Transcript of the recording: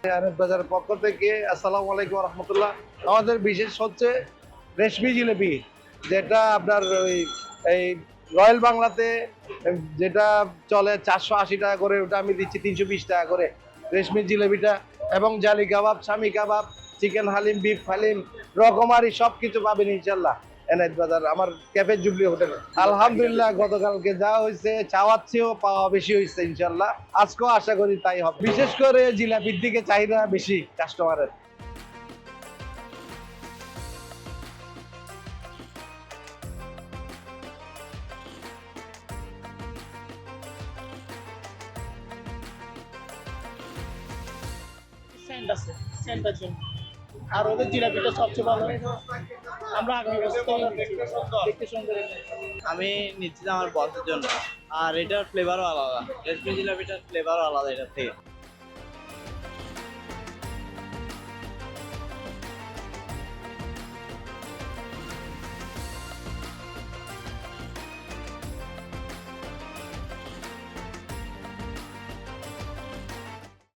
আনন্দ বাজারের পক্ষ থেকে আসসালামু আলাইকুম রহমতুল্লাহ। আমাদের বিশেষ হচ্ছে রেশমি জিলেবি, যেটা আপনার এই রয়্যাল বাংলাতে যেটা চলে 480 টাকা করে, ওটা আমি দিচ্ছি 320 টাকা করে রেশমি জিলেবিটা। এবং জালি কাবাব, স্বামী কাবাব, চিকেন হালিম, বিফ হালিম, রকমারি সব কিছু পাবেন ইনশাল্লাহ এনায়েত বাজার আমার ক্যাফে জুবলি হোটেলে। আলহামদুলিল্লাহ, গতকালকে যা হয়েছে চাওয়ার চেয়েও পাওয়া বেশি হয়েছে ইনশাল্লাহ। আজকেও আশা করি তাই হবে, বিশেষ করে জিলাপির দিকে চাহিদা বেশি কাস্টমারের। সেন্ট আছে, সেন্টার জন্য। আর ওদের জিলাপিটা সবচেয়ে ভালো। আমরা আগে দেখতে সুন্দর। আমি নিচ্ছি আমার বসের জন্য, আর এটার ফ্লেভারও আলাদা, রেশমি জিলাপিটার ফ্লেভারও আলাদা এটার থেকে।